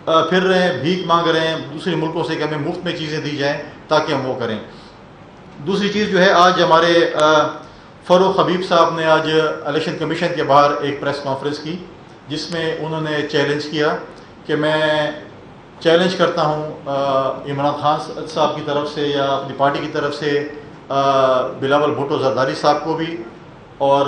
پھر رہے ہیں، بھیک مانگ رہے ہیں دوسرے ملکوں سے کہ ہمیں مفت میں چیزیں دی جائیں تاکہ ہم وہ کریں۔ دوسری چیز جو ہے، آج ہمارے فاروق حبیب صاحب نے آج الیکشن کمیشن کے باہر ایک پریس کانفرنس کی، جس میں انہوں نے چیلنج کیا کہ میں چیلنج کرتا ہوں عمران خان صاحب کی طرف سے یا اپنی پارٹی کی طرف سے بلاول بھٹو زرداری صاحب کو بھی اور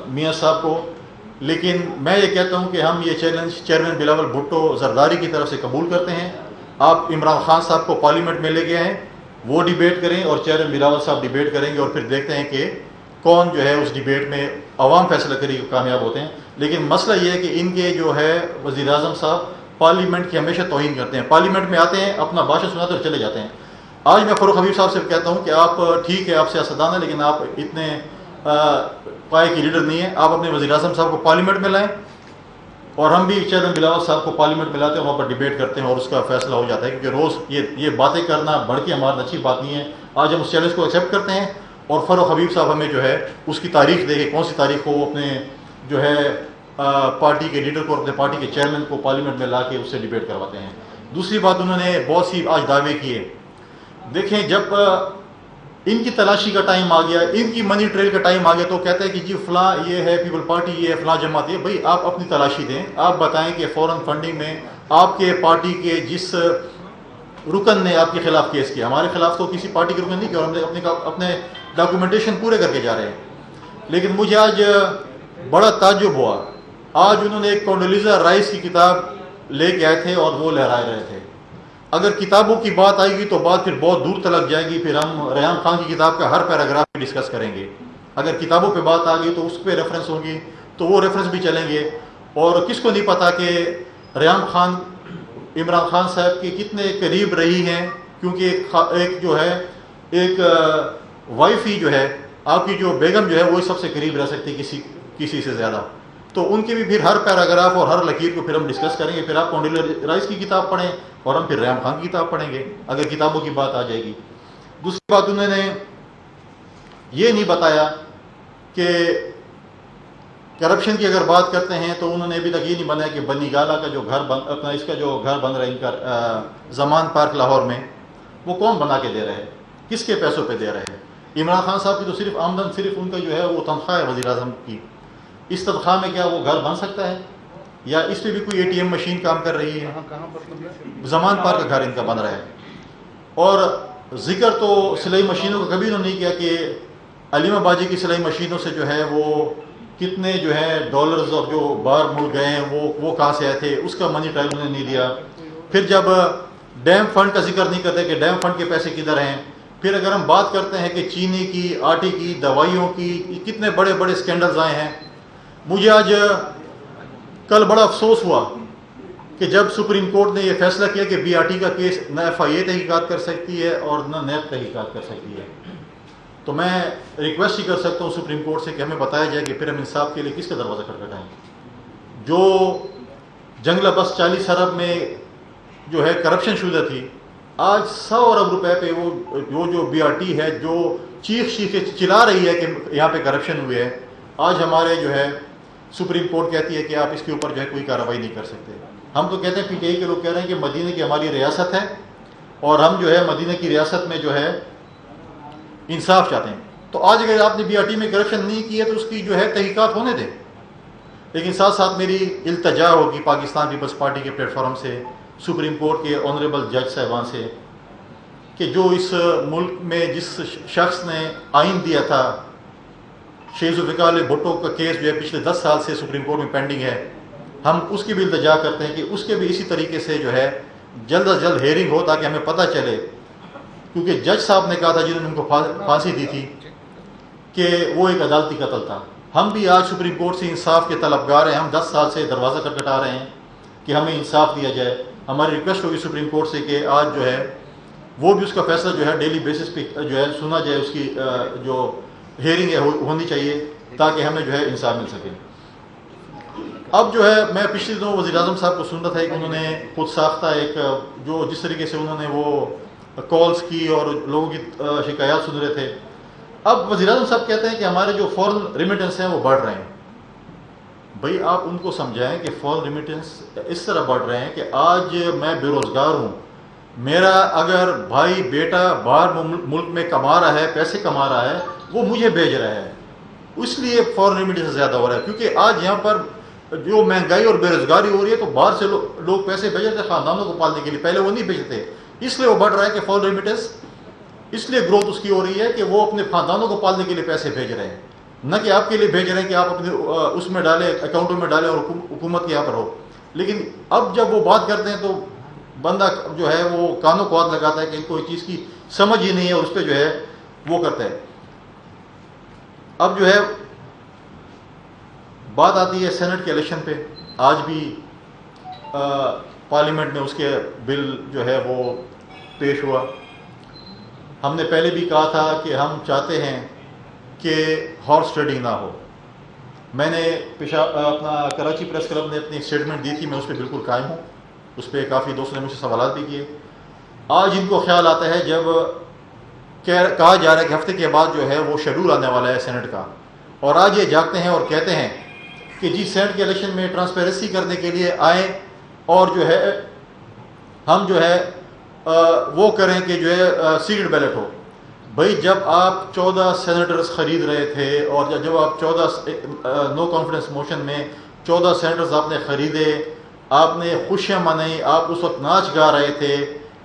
میاں صاحب کو، لیکن میں یہ کہتا ہوں کہ ہم یہ چیلنج چیئرمین بلاول بھٹو زرداری کی طرف سے قبول کرتے ہیں۔ آپ عمران خان صاحب کو پارلیمنٹ میں لے کے آئیں، وہ ڈیبیٹ کریں اور چیئرمین بلاول صاحب ڈیبیٹ کریں گے، اور پھر دیکھتے ہیں کہ کون جو ہے اس ڈیبیٹ میں عوام فیصلہ کرے کہ کامیاب ہوتے ہیں۔ لیکن مسئلہ یہ ہے کہ ان کے جو ہے وزیر اعظم صاحب پارلیمنٹ کی ہمیشہ توہین کرتے ہیں، پارلیمنٹ میں آتے ہیں اپنا بھاشن سناتے اور چلے جاتے ہیں۔ آج میں فاروق حبیب صاحب سے کہتا ہوں کہ آپ ٹھیک ہے، آپ سیاستدان ہیں، لیکن آپ اتنے پائے کی لیڈر نہیں ہیں۔ آپ اپنے وزیر اعظم صاحب کو پارلیمنٹ میں لائیں، اور ہم بھی چیئرمین بلاول صاحب کو پارلیمنٹ میں لاتے ہیں، وہاں پر ڈیبیٹ کرتے ہیں اور اس کا فیصلہ ہو جاتا ہے، کیونکہ روز یہ باتیں کرنا بڑھ کے ہمارا اچھی بات نہیں ہے۔ آج ہم اس چیلنج کو ایکسیپٹ کرتے ہیں، اور فاروق حبیب صاحب ہمیں جو ہے اس کی تاریخ دے کہ کون سی تاریخ کو وہ اپنے جو ہے پارٹی کے لیڈر کو، اپنے پارٹی کے چیئرمین کو پارلیمنٹ میں لا کے اس سے ڈیبیٹ کرواتے ہیں۔ دوسری بات، انہوں نے بہت سی آج دعوے کیے۔ دیکھیں، جب ان کی تلاشی کا ٹائم آ گیا، ان کی منی ٹریل کا ٹائم آ گیا، تو کہتے ہیں کہ جی فلاں یہ ہے پیپل پارٹی، یہ ہے فلاں جماعت، یہ بھائی آپ اپنی تلاشی دیں، آپ بتائیں کہ فوراً فنڈنگ میں آپ کے پارٹی کے جس رکن نے آپ کے خلاف کیس کیا، ہمارے خلاف تو کسی پارٹی کے رکن نہیں کیا، اور ہم اپنے ڈاکومنٹیشن پورے کر کے جا رہے ہیں۔ لیکن مجھے آج بڑا تعجب ہوا، آج انہوں نے ایک کونڈولیزا رائس کی کتاب لے کے آئے تھے اور وہ لہرائے رہے تھے۔ اگر کتابوں کی بات آئے گی تو بات پھر بہت دور تلک جائے گی، پھر ہم ریحان خان کی کتاب کا ہر پیراگراف ڈسکس کریں گے۔ اگر کتابوں پہ بات آ گئی تو اس پہ ریفرنس ہوگی، تو وہ ریفرنس بھی چلیں گے۔ اور کس کو نہیں پتا کہ ریحان خان عمران خان صاحب کے کتنے قریب رہی ہیں، کیونکہ ایک جو ہے ایک وائف ہی جو ہے، آپ کی جو بیگم جو ہے وہ سب سے قریب رہ سکتی ہے کسی سے زیادہ، تو ان کی بھی پھر ہر پیراگراف اور ہر لکیر کو پھر ہم ڈسکس کریں گے۔ پھر آپ کونڈولیزا رائس کی کتاب پڑھیں اور ہم پھر ریحان خان کی کتاب پڑھیں گے اگر کتابوں کی بات آ جائے گی۔ دوسری بات، انہوں نے یہ نہیں بتایا کہ کرپشن کی اگر بات کرتے ہیں تو انہوں نے ابھی تک یہ نہیں بنایا کہ بنی گالا کا جو گھر اپنا اس کا جو گھر بن رہا ہے ان کا زمان پارک لاہور میں، وہ کون بنا کے دے رہے ہیں، کس کے پیسوں پہ دے رہے ہیں؟ عمران خان صاحب کی تو صرف آمدن، صرف ان کا جو ہے وہ تنخواہ ہے وزیر اعظم کی، اس تنخواہ میں کیا وہ گھر بن سکتا ہے؟ یا اس پہ بھی کوئی اے ٹی ایم مشین کام کر رہی ہے؟ زمان پارک کا گھر ان کا بن رہا ہے۔ اور ذکر تو سلائی مشینوں کا کبھی انہوں نے نہیں کیا کہ علیمہ باجی کی سلائی مشینوں سے جو ہے وہ کتنے جو ہے ڈالرز اور جو باہر ملک گئے ہیں وہ کہاں سے آئے تھے، اس کا منی ٹرائل انہوں نے نہیں دیا۔ پھر جب ڈیم فنڈ کا ذکر نہیں کرتے کہ ڈیم فنڈ کے پیسے کدھر ہیں۔ پھر اگر ہم بات کرتے ہیں کہ چینی کی، آٹے کی، دوائیوں کی، کتنے بڑے بڑے اسکینڈلز آئے ہیں۔ مجھے آج کل بڑا افسوس ہوا کہ جب سپریم کورٹ نے یہ فیصلہ کیا کہ بی آر ٹی کا کیس نہ ایف آئی اے تحقیقات کر سکتی ہے اور نہ نیب تحقیقات کر سکتی ہے، تو میں ریکویسٹ ہی کر سکتا ہوں سپریم کورٹ سے کہ ہمیں بتایا جائے کہ پھر ہم انصاف کے لیے کس کا دروازہ کھٹکھٹائیں۔ جو جنگلہ بس 40 ارب میں جو ہے کرپشن شدہ تھی، آج 100 ارب روپے پہ وہ جو بی آر ٹی ہے جو چیخ چلا رہی ہے کہ یہاں پہ کرپشن ہوئے ہے، آج ہمارے جو ہے سپریم کورٹ کہتی ہے کہ آپ اس کے اوپر جو ہے کوئی کارروائی نہیں کر سکتے۔ ہم تو کہتے ہیں، پی ٹی آئی کے لوگ کہہ رہے ہیں کہ مدینہ کی ہماری ریاست ہے اور ہم جو ہے مدینہ کی ریاست میں جو ہے انصاف چاہتے ہیں۔ تو آج اگر آپ نے بی آر ٹی میں کرپشن نہیں کی ہے تو اس کی جو ہے تحقیقات ہونے دیں۔ لیکن ساتھ ساتھ میری التجا ہوگی پاکستان پیپلز پارٹی کے پلیٹ فارم سے، سپریم کورٹ کے آنریبل جج صاحبان سے، کہ جو اس ملک میں جس شخص نے آئین دیا تھا، شیخ ذوالفقار علی بھٹو کا کیس جو ہے پچھلے 10 سال سے سپریم کورٹ میں پینڈنگ ہے، ہم اس کی بھی التجا کرتے ہیں کہ اس کے بھی اسی طریقے سے جو ہے جلد از جلد ہیئرنگ ہو تاکہ ہمیں پتہ چلے، کیونکہ جج صاحب نے کہا تھا جنہوں نے ان کو پھانسی دی تھی کہ وہ ایک عدالتی قتل تھا۔ ہم بھی آج سپریم کورٹ سے انصاف کے طلبگار ہیں، ہم 10 سال سے دروازہ کھٹکھٹا رہے ہیں کہ ہمیں انصاف دیا جائے۔ ہماری ریکویسٹ ہوگی سپریم کورٹ سے کہ آج جو ہے وہ بھی اس کا فیصلہ جو ہے ڈیلی بیسس پہ جو ہے سنا جائے، اس کی جو ہیئرنگ ہے ہونی چاہیے تاکہ ہمیں جو ہے انصاف مل سکے۔ اب جو ہے میں پچھلے دنوں وزیر اعظم صاحب کو سن رہا تھا کہ انہوں نے خود ساختہ ایک جو جس طریقے سے انہوں نے وہ کالز کی اور لوگوں کی شکایات سن رہے تھے۔ اب وزیر اعظم صاحب کہتے ہیں کہ ہمارے جو فورن ریمیٹنس ہیں وہ بڑھ رہے ہیں۔ بھائی آپ ان کو سمجھائیں کہ فورن ریمیٹنس اس طرح بڑھ رہے ہیں کہ آج میں بے روزگار ہوں، میرا اگر بھائی بیٹا باہر ملک میں کما رہا ہے، پیسے کما رہا ہے، وہ مجھے بھیج رہا ہے، اس لیے فورن ریمیٹنس زیادہ ہو رہا ہے. کیونکہ آج یہاں پر جو مہنگائی اور بے روزگاری ہو رہی ہے تو باہر سے لوگ پیسے بھیج رہے تھے خاندانوں کو پالنے کے لیے، پہلے وہ نہیں بھیجتے، اس لیے وہ بڑھ رہا ہے کہ فورن ریمیٹنس، اس لیے گروتھ اس کی ہو رہی ہے کہ وہ اپنے خاندانوں کو پالنے کے لیے پیسے بھیج رہے ہیں، نہ کہ آپ کے لیے بھیج رہے ہیں کہ آپ اپنے اس میں ڈالیں، اکاؤنٹوں میں ڈالیں اور حکومت کے یہاں پر ہو. لیکن اب جب وہ بات کرتے ہیں تو بندہ جو ہے وہ کانوں کو ہاتھ لگاتا ہے کہ کوئی چیز کی سمجھ ہی نہیں ہے، اس پہ جو ہے وہ کرتا ہے. اب جو ہے بات آتی ہے سینٹ کے الیکشن پہ. آج بھی پارلیمنٹ میں اس کے بل جو ہے وہ پیش ہوا. ہم نے پہلے بھی کہا تھا کہ ہم چاہتے ہیں کہ ہارس ٹریڈنگ نہ ہو. میں نے اپنا کراچی پریس کلب نے اپنی اسٹیٹمنٹ دی تھی، میں اس پہ بالکل قائم ہوں. اس پہ کافی دوستوں نے مجھ سے سوالات بھی کیے. آج ان کو خیال آتا ہے جب کہا جا رہا ہے کہ ہفتے کے بعد جو ہے وہ شیڈول آنے والا ہے سینٹ کا، اور آج یہ جاگتے ہیں اور کہتے ہیں کہ جی سینٹ کے الیکشن میں ٹرانسپیرنسی کرنے کے لیے آئیں اور جو ہے ہم جو ہے وہ کریں کہ جو ہے سیکرٹ بیلٹ ہو. بھائی جب آپ 14 سینیٹرز خرید رہے تھے اور جب آپ 14 نو کانفیڈنس موشن میں 14 سینیٹرز آپ نے خریدے، آپ نے خوشیاں منائی، آپ اس وقت ناچ گا رہے تھے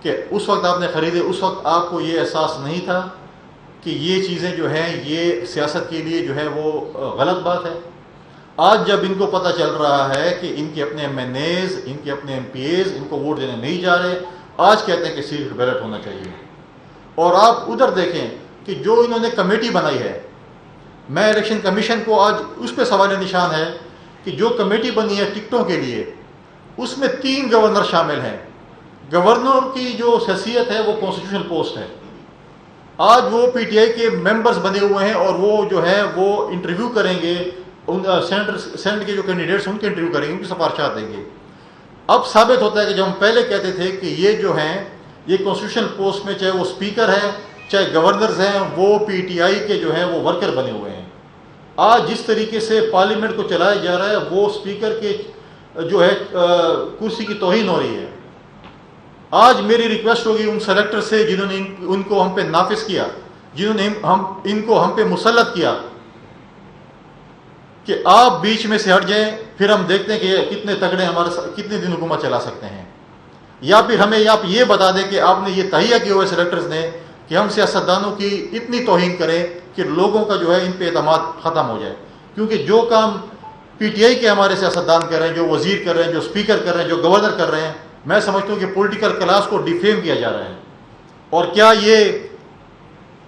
کہ اس وقت آپ نے خریدے، اس وقت آپ کو یہ احساس نہیں تھا کہ یہ چیزیں جو ہیں یہ سیاست کے لیے جو ہے وہ غلط بات ہے. آج جب ان کو پتہ چل رہا ہے کہ ان کے اپنے MNAs، ان کے اپنے MPAs ان کو ووٹ دینے نہیں جا رہے، آج کہتے ہیں کہ سیکرٹ بیلٹ ہونا چاہیے. اور آپ ادھر دیکھیں کہ جو انہوں نے کمیٹی بنائی ہے، میں الیکشن کمیشن کو آج اس پہ سوال نشان ہے کہ جو کمیٹی بنی ہے ٹکٹوں کے لیے، اس میں 3 گورنر شامل ہیں. گورنر کی جو حیثیت ہے وہ کانسٹیٹیوشنل پوسٹ ہے. آج وہ PTI کے ممبرز بنے ہوئے ہیں اور وہ جو ہے وہ انٹرویو کریں گے، ان سینٹ کے جو کینڈیڈیٹس ان کے انٹرویو کریں گے، ان کی سفارشات دیں گے. اب ثابت ہوتا ہے کہ جب ہم پہلے کہتے تھے کہ یہ جو ہیں یہ کانسٹیٹیوشنل پوسٹ میں چاہے وہ اسپیکر ہے چاہے گورنرز ہیں، وہ PTI کے جو ہیں وہ ورکر بنے ہوئے ہیں. آج جس طریقے سے پارلیمنٹ کو چلایا جا رہا ہے وہ اسپیکر کے جو ہے کرسی کی توہین ہو رہی ہے. آج میری ریکویسٹ ہوگی ان سلیکٹر سے جنہوں نے ان کو ہم پہ نافذ کیا، جنہوں نے ان کو ہم پہ مسلط کیا، کہ آپ بیچ میں سے ہٹ جائیں، پھر ہم دیکھتے ہیں کہ کتنے تگڑے کتنے دن حکومت چلا سکتے ہیں. یا پھر ہمیں آپ یہ بتا دیں کہ آپ نے یہ تہیہ کیے ہوئے سلیکٹرز نے کہ ہم سیاستدانوں کی اتنی توہین کریں کہ لوگوں کا جو ہے ان پہ اعتماد ختم ہو جائے. کیونکہ جو کام PTI کے ہمارے سیاستدان کر رہے ہیں، جو وزیر کر رہے ہیں، جو اسپیکر کر رہے ہیں، جو گورنر کر رہے ہیں، میں سمجھتا ہوں کہ پولیٹیکل کلاس کو ڈیفیم کیا جا رہا ہے. اور کیا یہ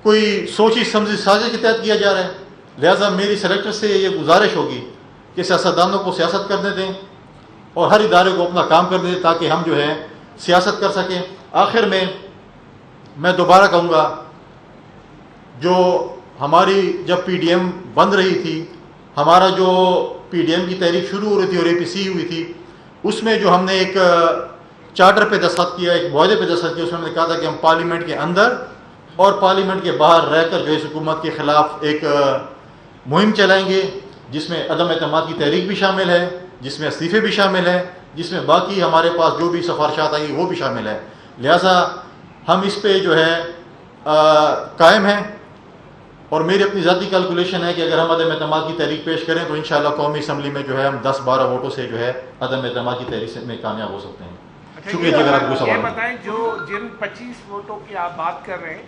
کوئی سوچی سمجھی سازش کے تحت کیا جا رہا ہے؟ لہٰذا میری سلیکٹر سے یہ گزارش ہوگی کہ سیاستدانوں کو سیاست کرنے دیں اور ہر ادارے کو اپنا کام کرنے دیں تاکہ ہم جو ہے سیاست کر سکیں. آخر میں دوبارہ کہوں گا، جو ہماری جب PDM بند رہی تھی، ہمارا جو PDM کی تحریک شروع ہو رہی تھی اور APC ہوئی تھی، اس میں جو ہم نے ایک چارٹر پہ دستخط کیا، ایک معاہدے پہ دستخط کیا، اس میں ہم نے کہا تھا کہ ہم پارلیمنٹ کے اندر اور پارلیمنٹ کے باہر رہ کر جو اس حکومت کے خلاف ایک مہم چلائیں گے، جس میں عدم اعتماد کی تحریک بھی شامل ہے، جس میں استعفے بھی شامل ہیں، جس میں باقی ہمارے پاس جو بھی سفارشات آئی وہ بھی شامل ہے. لہٰذا ہم اس پہ جو ہے قائم ہیں. اور میری اپنی ذاتی کیلکولیشن ہے کہ اگر ہم عدم اعتماد کی تحریک پیش کریں تو انشاءاللہ قومی اسمبلی میں جو ہے ہم 10-12 ووٹوں سے جو ہے عدم اعتماد کی تحریک میں کامیاب ہو سکتے ہیں. شکریہ جی. اگر آپ کو سوال یہ بتائیں، جن 25 ووٹوں کی آپ بات کر رہے ہیں،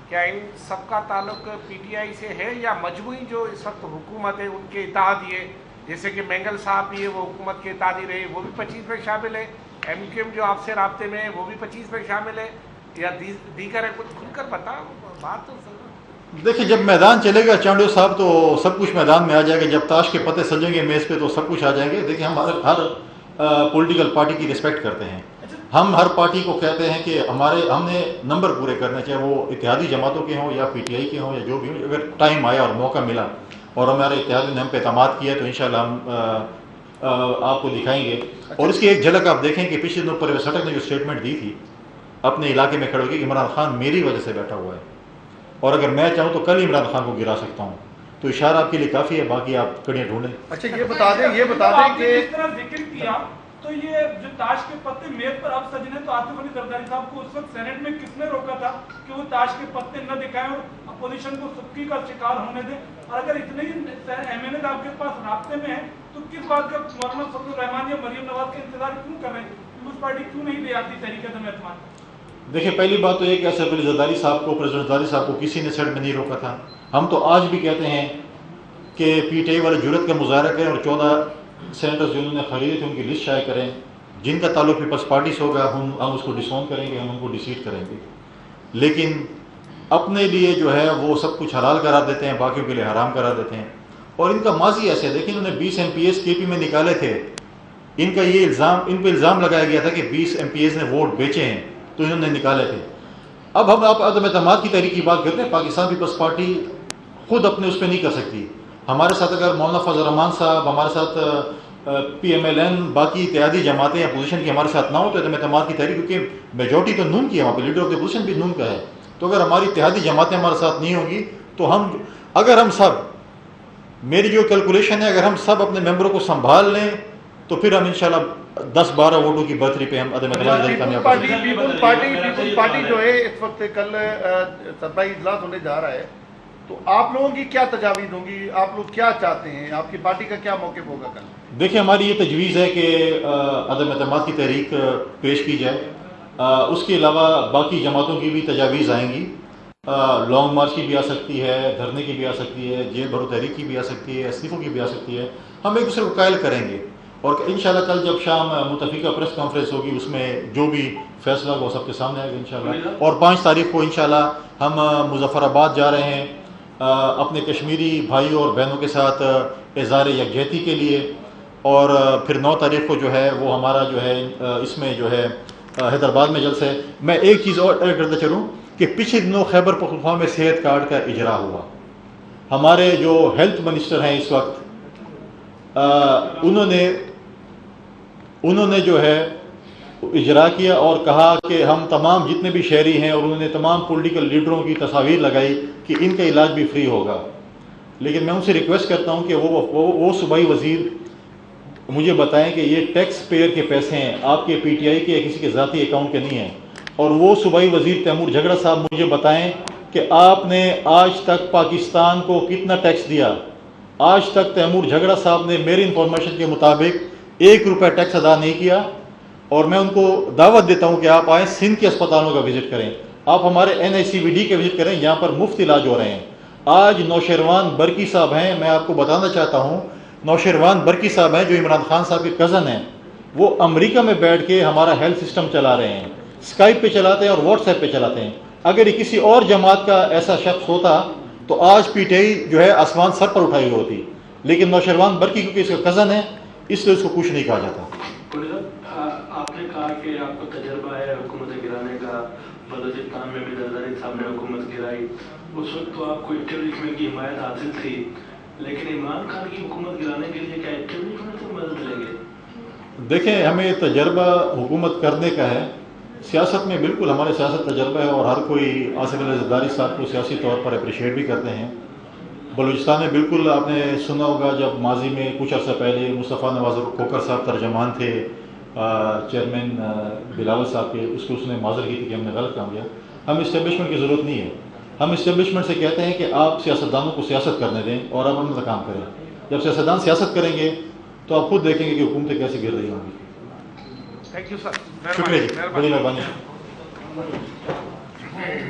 کیا ان سب کا تعلق PTI سے ہے یا مجموعی جو اس وقت حکومت ہے ان کے اتحاد یہ، جیسے کہ مینگل صاحب بھی ہے وہ حکومت کے اتحادی رہے، وہ بھی 25 میں شامل ہے، MQM جو آپ سے رابطے میں ہے وہ بھی 25 میں شامل ہے، یا دیگر ہے؟ کچھ کھل کر بتا بات تو. دیکھیں جب میدان چلے گا چانڈو صاحب تو سب کچھ میدان میں آ جائے گا. جب تاش کے پتے سجیں گے میز پہ تو سب کچھ آ جائیں گے. دیکھیں ہم ہر پولیٹیکل پارٹی کی رسپیکٹ کرتے ہیں. ہم ہر پارٹی کو کہتے ہیں کہ ہم نے نمبر پورے کرنے، چاہے وہ اتحادی جماعتوں کے ہوں یا PTI کے ہوں یا جو بھی ہوں. اگر ٹائم آیا اور موقع ملا اور ہمارے اتحادی نے ہم پہ اعتماد کیا تو انشاءاللہ ہم آپ کو دکھائیں گے. اور اس کی ایک جھلک آپ دیکھیں کہ پچھلے دنوں پرویز خٹک نے جو اسٹیٹمنٹ دی تھی اپنے علاقے میں کھڑے ہو کے، عمران خان میری وجہ سے بیٹھا ہوا ہے اور اگر میں چاہوں تو کل ہی عمران خان کو گرا سکتا ہوں. تو اشارہ آپ کے لیے کافی ہے، باقی آپ کڑیاں ڈھونڈیں۔ اچھا یہ بتا دیں کہ اس طرح ذکر کیا تو یہ جو تاش کے پتے میز پر اب سجنے، تو آصف علی زرداری صاحب کو اس وقت سینٹ میں کس نے روکا تھا کہ وہ تاش کے پتے نہ دکھائیں اور اپوزیشن کو سکی کا شکار ہونے دیں؟ اور اگر اتنے ہی ایم این اے آپ کے پاس رابطے میں ہیں تو کس بات کا مولانا فضل الرحمان یا مریم نواز کا انتظار کیوں کر رہے ہیں؟ پیپلز پارٹی کیوں نہیں لے آتی تحریک عدم اعتماد؟ دیکھیں پہلی بات تو یہ کہ آصف علی زرداری صاحب کو، پریزیڈنٹ زرداری صاحب کو کسی نے سینٹ میں نہیں روکا تھا۔ ہم تو آج بھی کہتے ہیں کہ پی ٹی آئی والے جرت کا مظاہرہ کریں اور 14 سینیٹرز جنہوں نے خریدے تھے ان کی لسٹ شائع کریں، جن کا تعلق پیپلز پارٹی سے ہوگا ہم اس کو ڈسون کریں گے، ہم ان کو ڈیسیٹ کریں گے، لیکن اپنے لیے جو ہے وہ سب کچھ حلال قرار دیتے ہیں، باقیوں کے لیے حرام قرار دیتے ہیں۔ اور ان کا ماضی ایسے ہے، دیکھیں انہوں نے 20 MPs کے پی میں نکالے تھے، ان کا یہ ان پہ الزام لگایا گیا تھا کہ 20 MPs نے ووٹ بیچے ہیں تو انہوں نے نکالے تھے۔ اب ہم آپ عدم اعتماد کی تحریک کی بات کرتے ہیں، پاکستان پیپلز پارٹی خود اپنے اس پہ نہیں کر سکتی۔ ہمارے ساتھ اگر مولانا فضل الرحمان صاحب، ہمارے ساتھ PMLN، باقی اتحادی جماعتیں اپوزیشن کی ہمارے ساتھ نہ ہو تو عدم اعتماد کی تحریک، کیونکہ میجورٹی تو نون کی ہے وہاں پہ، لیڈر آف دی اپوزیشن بھی نون کا ہے، تو اگر ہماری اتحادی جماعتیں ہمارے ساتھ نہیں ہوں گی تو اگر ہم سب، میری جو کیلکولیشن ہے، اگر ہم سب اپنے ممبروں کو سنبھال لیں تو پھر ہم انشاءاللہ 10-12 ووٹوں کی برتری پہ ہم عدم اعتماد کامیاب ہو جائیں گے۔ پیپلز پارٹی جو ہے اس وقت کل سربراہی اجلاس ہونے جا رہا ہے، تو آپ لوگوں کی کیا تجاویز ہوں گی؟ آپ لوگ کیا چاہتے ہیں؟ آپ کی پارٹی کا کیا موقف ہوگا کل؟ دیکھیں ہماری یہ تجویز ہے کہ عدم اعتماد کی تحریک پیش کی جائے، اس کے علاوہ باقی جماعتوں کی بھی تجاویز آئیں گی، لانگ مارچ کی بھی آ سکتی ہے، دھرنے کی بھی آ سکتی ہے، جیل بھرو تحریک کی بھی آ سکتی ہے، استعفوں کی بھی آ سکتی ہے۔ ہم ایک دوسرے کو قائل کریں گے اور انشاءاللہ کل جب شام متفقہ پریس کانفرنس ہوگی اس میں جو بھی فیصلہ وہ سب کے سامنے آئے گا انشاءاللہ۔ اور 5 تاریخ کو انشاءاللہ ہم مظفر آباد جا رہے ہیں اپنے کشمیری بھائیوں اور بہنوں کے ساتھ اظہار یکجہتی کے لیے، اور پھر 9 تاریخ کو جو ہے وہ ہمارا جو ہے اس میں جو ہے حیدرآباد میں جلسہ ہے۔ میں ایک چیز اور ایڈ کرتا چلوں کہ پچھلے دنوں خیبر پختونخوا میں صحت کارڈ کا اجرا ہوا۔ ہمارے جو ہیلتھ منسٹر ہیں اس وقت، انہوں نے جو ہے اجرا کیا اور کہا کہ ہم تمام جتنے بھی شہری ہیں، اور انہوں نے تمام پولیٹیکل لیڈروں کی تصاویر لگائی کہ ان کا علاج بھی فری ہوگا۔ لیکن میں ان سے ریکویسٹ کرتا ہوں کہ وہ صوبائی وزیر مجھے بتائیں کہ یہ ٹیکس پیئر کے پیسے ہیں، آپ کے پی ٹی آئی کے یا کسی کے ذاتی اکاؤنٹ کے نہیں ہیں، اور وہ صوبائی وزیر تیمور جھگڑا صاحب مجھے بتائیں کہ آپ نے آج تک پاکستان کو کتنا ٹیکس دیا۔ آج تک تیمور جھگڑا صاحب نے میری انفارمیشن کے مطابق 1 روپے ٹیکس ادا نہیں کیا، اور میں ان کو دعوت دیتا ہوں کہ آپ آئیں، سندھ کے اسپتالوں کا وزٹ کریں، آپ ہمارے NICVD کے وزٹ کریں، یہاں پر مفت علاج ہو رہے ہیں۔ آج نوشیروان برقی صاحب ہیں، میں آپ کو بتانا چاہتا ہوں، نوشیروان برقی صاحب ہیں جو عمران خان صاحب کے کزن ہیں، وہ امریکہ میں بیٹھ کے ہمارا ہیلتھ سسٹم چلا رہے ہیں، اسکائپ پہ چلاتے ہیں اور واٹس ایپ پہ چلاتے ہیں۔ اگر یہ کسی اور جماعت کا ایسا شخص ہوتا تو آج پی ٹی آئی جو ہے آسمان سر پر اٹھائی ہوتی، لیکن نوشیروان برقی کیونکہ اس کا کزن ہے اس لیے اس کو کچھ نہیں کہا جاتا۔ آپ نے کہا کہ آپ کو تجربہ ہے حکومت گرانے کا، بلوچستان میں بھی زرداری صاحب نے حکومت گرائی، اس وقت تو آپ کو اسٹیبلشمنٹ کی حمایت حاصل تھی، لیکن عمران خان کی حکومت گرانے کے لیے کیا اسٹیبلشمنٹ سے مدد لیں گے؟ دیکھیں ہمیں تجربہ حکومت کرنے کا ہے، سیاست میں بالکل ہمارے سیاست تجربہ ہے، اور ہر کوئی آصف علی زرداری صاحب کو سیاسی طور پر اپریشیٹ بھی کرتے ہیں۔ بلوچستان میں بالکل آپ نے سنا ہوگا جب ماضی میں کچھ عرصہ پہلے مصطفیٰ نواز کھوکھر صاحب ترجمان تھے چیئرمین بلاول صاحب کے، اس کو اس نے معذر کی تھی کہ ہم نے غلط کام کیا۔ ہم اسٹیبلشمنٹ کی ضرورت نہیں ہے، ہم اسٹیبلشمنٹ سے کہتے ہیں کہ آپ سیاستدانوں کو سیاست کرنے دیں اور آپ اپنا کام کریں۔ جب سیاستدان سیاست کریں گے تو آپ خود دیکھیں گے کہ حکومتیں کیسے گر رہی ہوں گی۔ تھینک یو سر، شکریہ جی، بڑی مہربانی۔